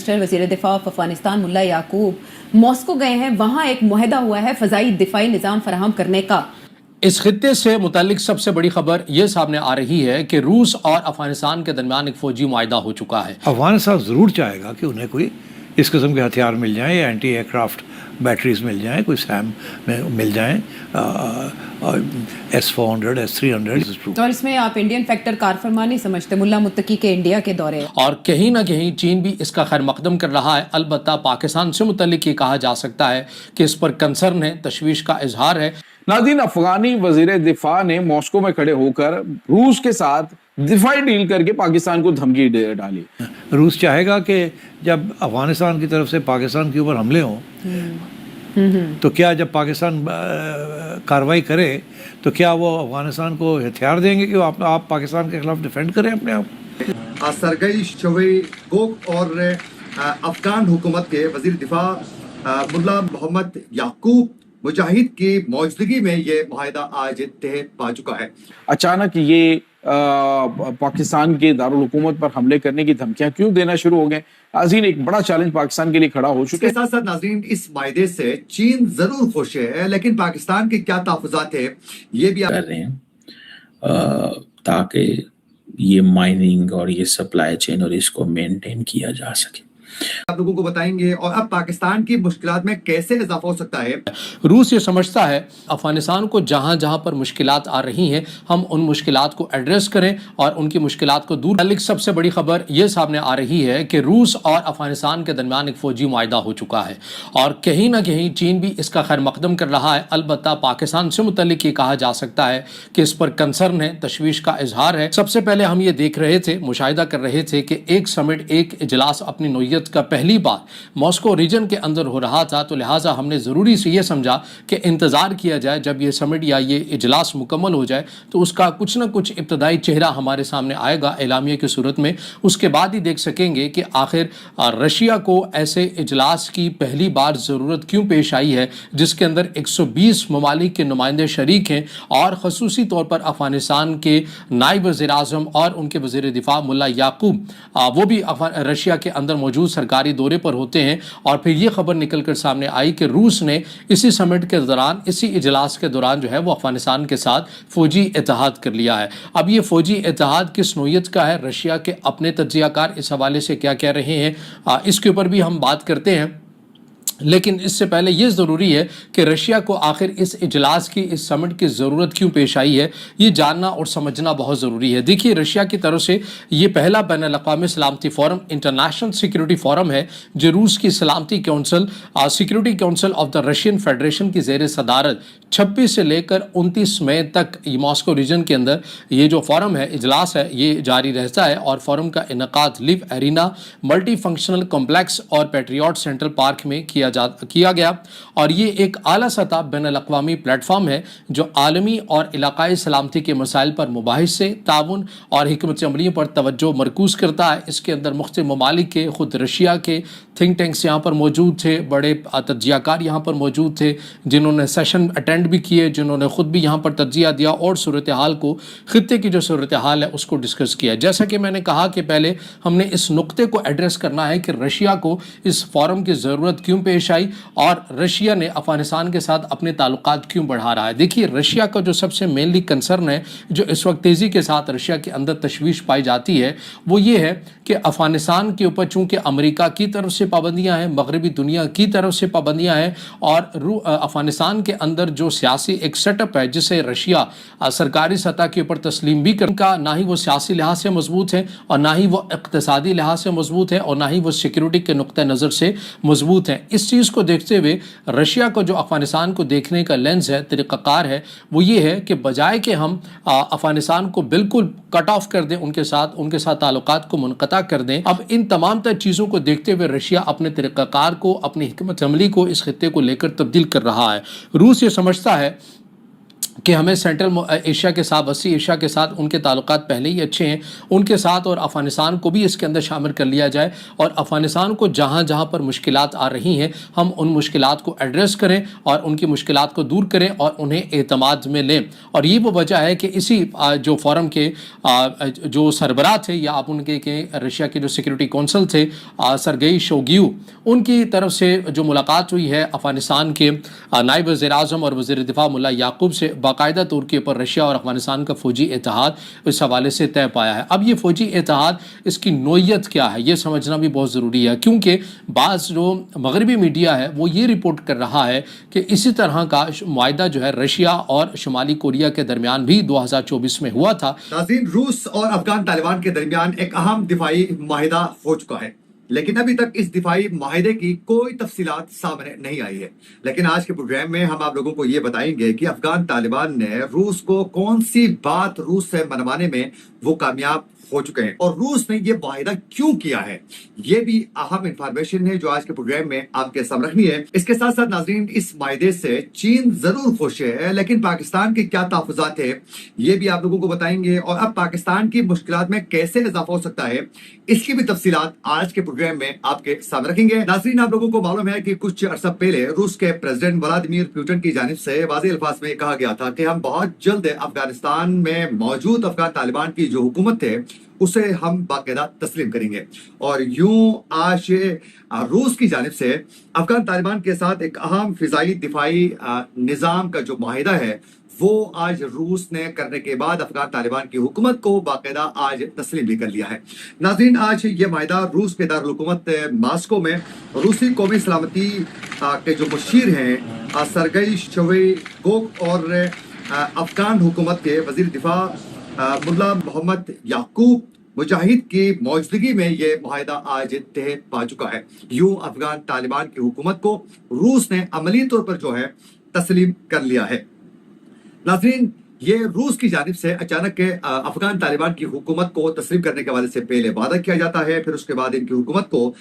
Minister वज़ीर दिफा of Afghanistan मुल्ला याकूब मॉस्को गए हैं। वहाँ एक मुआहदा हुआ है फ़ज़ाई दिफाई निज़ाम फराहम करने का। इस खित्ते से मुतालिक सबसे बड़ी खबर ये सामने आ रही है कि रूस और अफगानिस्तान के दरमियान एक फ़ौजी मुआहदा हो चुका है। अफगानिस्तान ज़रूर चाहेगा कि उन्हें कोई इस किस्म के हथियार मिल जाएं या एंटी एयरक्राफ्ट बैटरीज मिल जाएं, कोई सैम मिल जाएं, S-400, S-300। और इसमें आप इंडियन फैक्टर कारफरमा नहीं समझते मुल्ला मुत्तकी के इंडिया के दौरे। और कहीं ना कहीं चीन भी इसका खैर मकदम कर रहा है। अलबत्ता पाकिस्तान से मुतल्लिक ये कहा जा सकता है कि इस पर कंसर्न है, तशवीश का इजहार है। नाज़रीन, अफगानी वजीर दिफा ने मॉस्को में खड़े होकर रूस के साथ दिफाई डील करके पाकिस्तान को धमकी डाली। रूस चाहेगा कि जब अफगानिस्तान की तरफ से पाकिस्तान के ऊपर हमले हों तो क्या जब पाकिस्तान कार्रवाई करे तो क्या वो अफगानिस्तान को हथियार देंगे कि आप पाकिस्तान के खिलाफ डिफेंड करें अपने आप। सरगई शोइगु और अफगान हुकूमत के वजीर दिफा मुल्ला मोहम्मद याकूब मुजाहिद की मौजूदगी में ये मुआहदा आज तय पा चुका है। अचानक ये पाकिस्तान के दारुल हुकूमत पर हमले करने की धमकियां क्यों देना शुरू हो गए? नाज़रीन, एक बड़ा चैलेंज पाकिस्तान के लिए खड़ा हो चुका है। इसके साथ साथ नाज़रीन, इस मायदे से चीन जरूर खुश है, लेकिन पाकिस्तान के क्या तहफ़्फ़ुज़ात है ये भी कर रहे हैं ताकि ये माइनिंग और ये सप्लाई चेन और इसको मेंटेन किया जा सके। आप लोगों को बताएंगे। और अब पाकिस्तान की मुश्किलात में कैसे इजाफा हो सकता है। रूस ये समझता है अफगानिस्तान को जहां जहां पर मुश्किलात आ रही हैं हम उन मुश्किलात को एड्रेस करें और उनकी मुश्किलात को दूर। लेकिन सबसे बड़ी खबर ये सामने आ रही है कि रूस और अफगानिस्तान के दरमियान एक फ़ौजी मुआहदा हो चुका है और कहीं ना कहीं चीन भी इसका खैर मकदम कर रहा है। अलबत्ता पाकिस्तान से मुतल्लिक ये कहा जा सकता है कि इस पर कंसर्न है, तशवीश का इजहार है। सबसे पहले हम ये देख रहे थे, मुशाहिदा कर रहे थे कि एक समिट, एक इजलास अपनी नौयत का पहली बार मॉस्को रीजन के अंदर हो रहा था, तो लिहाजा हमने ज़रूरी से ये समझा कि इंतज़ार किया जाए जब ये समिट या ये इजलास मुकम्मल हो जाए तो उसका कुछ ना कुछ इब्तदाई चेहरा हमारे सामने आएगा एलामिया की सूरत में। उसके बाद ही देख सकेंगे कि आखिर रशिया को ऐसे इजलास की पहली बार ज़रूरत क्यों पेश आई है जिसके अंदर 120 ममालिक के नुमाइंदे शरीक हैं और ख़ुसूसी तौर पर अफ़गानिस्तान के नायब वज़ीर-ए-आज़म और उनके वज़ीर दिफा मुल्ला याकूब वो भी रशिया के अंदर मौजूद सरकारी दौरे पर होते हैं। और फिर ये खबर निकल कर सामने आई कि रूस ने इसी समिट के दौरान, इसी इजलास के दौरान जो है वो अफगानिस्तान के साथ फ़ौजी इत्तेहाद कर लिया है। अब ये फ़ौजी इत्तेहाद किस नोयत का है, रशिया के अपने तज्ज़ियाकार इस हवाले से क्या कह रहे हैं, इसके ऊपर भी हम बात करते हैं। लेकिन इससे पहले ये ज़रूरी है कि रशिया को आखिर इस इजलास की, इस समिट की ज़रूरत क्यों पेश आई है, ये जानना और समझना बहुत ज़रूरी है। देखिए, रशिया की तरफ से ये पहला बैनुल-अक़वामी सलामती फ़ोरम, इंटरनेशनल सिक्योरिटी फ़ोरम है जो रूस की सलामती council, security council of the Russian federation की ज़ेर सदारत 26 से लेकर 29 मई तक मॉस्को रीजन के अंदर ये जो फ़ोरम है, इजलास है, ये जारी रहता है। और फ़ोरम का इनकाद live arena multi functional complex और पेट्रियट सेंट्रल पार्क में किया गया। और ये एक आला सतह बैनुल-अक़वामी प्लेटफॉर्म है जो आलमी और इलाकाई सलामती के मसाइल पर मुबाहिसे, ताउन और हिकमत अमलियों पर तवज्जो मरकूज़ करता है। इसके अंदर मुख्तलिफ ममालिक के, ख़ुद रशिया के थिंक टैंक्स यहाँ पर मौजूद थे, बड़े तज्ज़ियाकार यहाँ पर मौजूद थे जिन्होंने सेशन अटेंड भी किए, जिन्होंने ख़ुद भी यहाँ पर तज्ज़िया दिया और सूरत हाल को, ख़ित्ते की जो सूरत हाल है उसको डिस्कस किया। जैसा कि मैंने कहा कि पहले हमने इस नुक्ते को एड्रेस करना है कि रशिया को इस फ़ोरम की ज़रूरत क्यों पेश आई और रशिया ने अफ़गानिस्तान के साथ अपने ताल्लुकात क्यों बढ़ा रहा है। देखिए, रशिया का जो सबसे मेनली कंसर्न है, जो इस वक्त तेज़ी के साथ रशिया के अंदर तशवीश पाई जाती है, वो ये है कि अफ़गानिस्तान के ऊपर चूँकि अमेरिका की तरफ से पाबंदियाँ हैं, मगरबी दुनिया की तरफ से पाबंदियाँ हैं और अफ़गानिस्तान के अंदर जो सियासी एक सेटअप है जिसे रशिया सरकारी सतह के ऊपर तस्लीम भी करका, ना ही वो सियासी लिहाज से मजबूत है और ना ही वो इक़्तिसादी लिहाज से मजबूत है और ना ही वो सिक्योरिटी के नुक्ते नज़र से मजबूत है। इस चीज़ को देखते हुए रशिया को जो अफ़गानिस्तान को देखने का लेंस है, तरीक़ाकार है, वो ये है कि बजाय कि हम अफ़गानिस्तान को बिल्कुल कट ऑफ कर दें, उनके साथ ताल्लुकात को मुनक़ता कर दें, अब इन तमाम तर चीज़ों को देखते हुए रशिया अपने तरीक़ाकार को, अपनी हिकमत अमली को इस खित्ते को लेकर तब्दील कर रहा है। रूस ये समझता है کہ ہمیں سینٹرل ایشیا کے ساتھ، وسطی ایشیا کے ساتھ ان کے تعلقات پہلے ہی اچھے ہیں، ان کے ساتھ اور افغانستان کو بھی اس کے اندر شامل کر لیا جائے، اور افغانستان کو جہاں جہاں پر مشکلات آ رہی ہیں ہم ان مشکلات کو ایڈریس کریں اور ان کی مشکلات کو دور کریں اور انہیں اعتماد میں لیں۔ اور یہ وہ وجہ ہے کہ اسی جو فورم کے جو سربراہ تھے، یا آپ ان کے رشیا کے جو سیکورٹی کونسل تھے سرگئی شوگیو، ان کی طرف سے جو ملاقات ہوئی ہے افغانستان کے نائب وزیر اعظم اور وزیر دفاع ملا یعقوب سے، باقاعدہ طور کے اوپر رشیا اور افغانستان کا فوجی اتحاد اس حوالے سے طے پایا ہے۔ اب یہ فوجی اتحاد، اس کی نوعیت کیا ہے یہ سمجھنا بھی بہت ضروری ہے، کیونکہ بعض جو مغربی میڈیا ہے وہ یہ رپورٹ کر رہا ہے کہ اسی طرح کا معاہدہ جو ہے رشیا اور شمالی کوریا کے درمیان بھی 2024 میں ہوا تھا۔ ناظرین، روس اور افغان طالبان کے درمیان ایک اہم دفاعی معاہدہ ہو چکا ہے، لیکن ابھی تک اس دفاعی معاہدے کی کوئی تفصیلات سامنے نہیں آئی ہے۔ لیکن آج کے پروگرام میں ہم آپ لوگوں کو یہ بتائیں گے کہ افغان طالبان نے روس کو کون سی بات روس سے منوانے میں وہ کامیاب ہو چکے ہیں، اور روس نے یہ معاہدہ کیوں کیا ہے، یہ بھی اہم انفارمیشن ہے جو آج کے پروگرام میں آپ کے سامنے رکھنی ہے۔ اس کے ساتھ ساتھ ناظرین، اس معاہدے سے چین ضرور خوش ہے، لیکن پاکستان کے کیا تحفظات ہیں یہ بھی آپ لوگوں کو بتائیں گے، اور اب پاکستان کی مشکلات میں کیسے اضافہ ہو سکتا ہے اس کی بھی تفصیلات آج کے پروگرام میں آپ کے سامنے رکھیں گے۔ ناظرین، آپ لوگوں کو معلوم ہے کہ کچھ عرصہ پہلے روس کے پریزیڈنٹ ولادیمیر پوٹن کی جانب سے واضح الفاظ میں کہا گیا تھا کہ ہم بہت جلد افغانستان میں موجود افغان طالبان کی جو حکومت ہے اسے ہم باقاعدہ تسلیم کریں گے، اور یوں آج روس کی جانب سے افغان طالبان کے ساتھ ایک اہم فضائی دفاعی نظام کا جو معاہدہ ہے وہ آج روس نے کرنے کے بعد افغان طالبان کی حکومت کو باقاعدہ آج تسلیم بھی کر لیا ہے۔ ناظرین، آج یہ معاہدہ روس کے دارالحکومت ماسکو میں روسی قومی سلامتی کے جو مشیر ہیں سرگئی شویگو اور افغان حکومت کے وزیر دفاع ملا محمد یعقوب مجاہد کی موجودگی میں یہ معاہدہ آج طے پا چکا ہے۔ یوں افغان طالبان کی حکومت کو روس نے عملی طور پر جو ہے تسلیم کر لیا ہے۔ ناظرین، یہ روس کی جانب سے اچانک افغان طالبان کی حکومت کو تسلیم کرنے کے حوالے سے پہلے وعدہ کیا جاتا ہے، پھر اس کے بعد ان کی حکومت کو